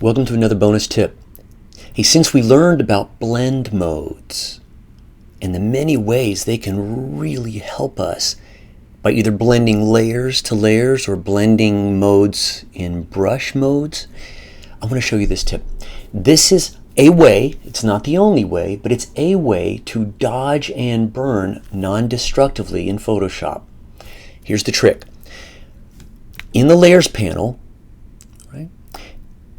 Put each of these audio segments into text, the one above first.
Welcome to another bonus tip. Hey, since we learned about blend modes and the many ways they can really help us by either blending layers to layers or blending modes in brush modes, I want to show you this tip. This is a way, it's not the only way, but it's a way to dodge and burn non-destructively in Photoshop. Here's the trick. In the Layers panel,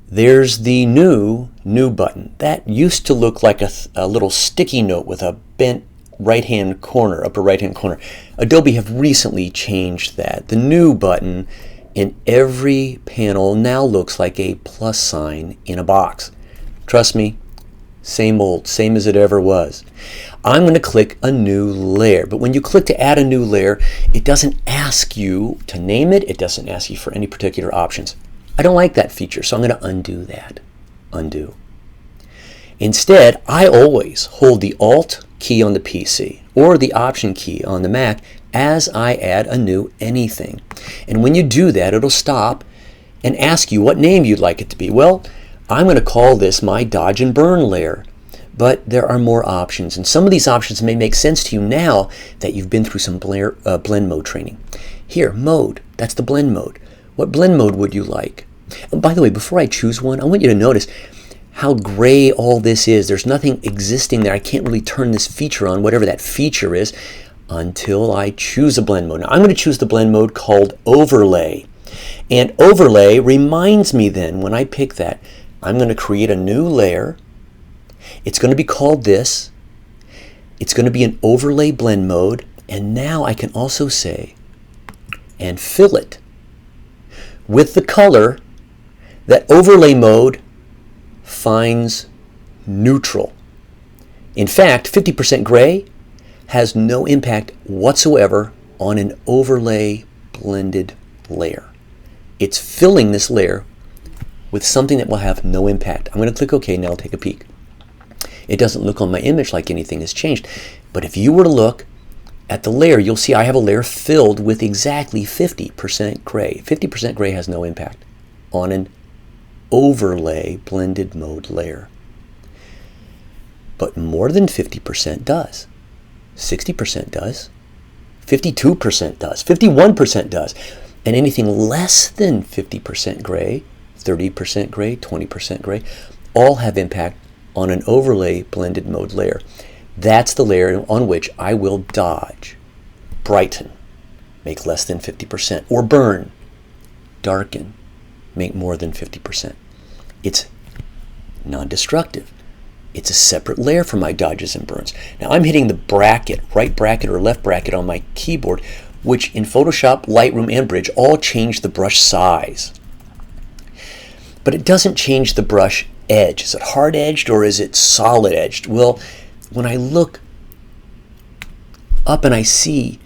there's the new button. That used to look like a little sticky note with a bent right-hand corner, upper right-hand corner. Adobe have recently changed that. The new button in every panel now looks like a plus sign in a box. Trust me, same old, same as it ever was. I'm going to click a new layer, but when you click to add a new layer, it doesn't ask you to name it. It doesn't ask you for any particular options. I don't like that feature, so I'm going to undo that. Undo. Instead, I always hold the Alt key on the PC or the Option key on the Mac as I add a new anything. And when you do that, it'll stop and ask you what name you'd like it to be. Well, I'm going to call this my Dodge and Burn layer. But there are more options, and some of these options may make sense to you now that you've been through some blend mode training. Here, mode, that's the blend mode. What blend mode would you like? And by the way, before I choose one, I want you to notice how gray all this is. There's nothing existing there. I can't really turn this feature on, whatever that feature is, until I choose a blend mode. Now, I'm going to choose the blend mode called Overlay. And Overlay reminds me then, when I pick that, I'm going to create a new layer. It's going to be called this. It's going to be an Overlay blend mode. And now I can also say, and fill it with the color that Overlay mode finds neutral. In fact, 50% gray has no impact whatsoever on an overlay blended layer. It's filling this layer with something that will have no impact. I'm going to click OK. Now I'll take a peek. It doesn't look on my image like anything has changed. But if you were to look at the layer, you'll see I have a layer filled with exactly 50% gray. 50% gray has no impact on an overlay blended mode layer. But more than 50% does. 60% does. 52% does. 51% does. And anything less than 50% gray, 30% gray, 20% gray, all have impact on an overlay blended mode layer. That's the layer on which I will dodge, brighten, make less than 50%, or burn, darken, make more than 50%. It's non-destructive. It's a separate layer for my dodges and burns. Now I'm hitting the bracket, right bracket or left bracket on my keyboard, which in Photoshop, Lightroom, and Bridge all change the brush size. But it doesn't change the brush edge. Is it hard-edged or is it solid-edged? Well, when I look up and I see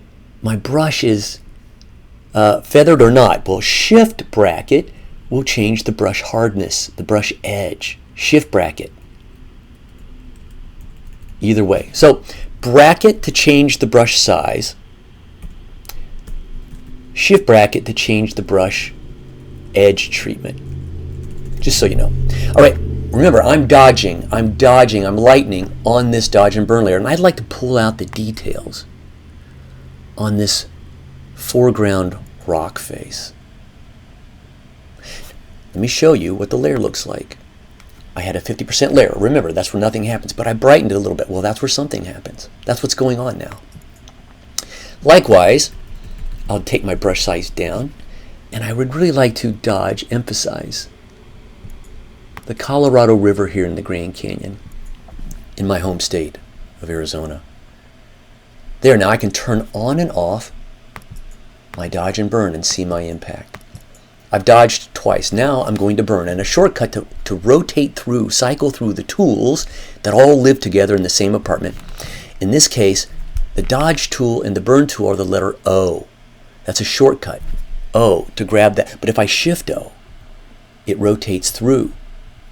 my brush is feathered or not, well, shift bracket will change the brush hardness, the brush edge. Shift bracket. Either way. So bracket to change the brush size. Shift bracket to change the brush edge treatment. Just so you know. All right. Remember, I'm dodging, I'm lightening on this dodge and burn layer, and I'd like to pull out the details on this foreground rock face. Let me show you what the layer looks like. I had a 50% layer. Remember, that's where nothing happens, but I brightened it a little bit. Well, that's where something happens. That's what's going on now. Likewise, I'll take my brush size down, and I would really like to emphasize the Colorado River here in the Grand Canyon in my home state of Arizona. There, now I can turn on and off my dodge and burn and see my impact. I've dodged twice. Now I'm going to burn. And a shortcut to rotate through, cycle through the tools that all live together in the same apartment. In this case, the dodge tool and the burn tool are the letter O. That's a shortcut, O, to grab that. But if I shift O, it rotates through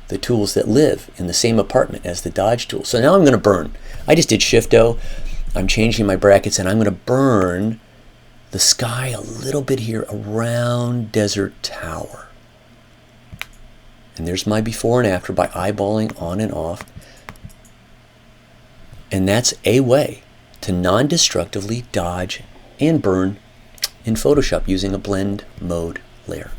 the tools that live in the same apartment as the dodge tool. So now I'm going to burn. I just did Shift O. I'm changing my brackets, and I'm going to burn the sky a little bit here around Desert Tower. And there's my before and after by eyeballing on and off. And that's a way to non-destructively dodge and burn in Photoshop using a blend mode layer.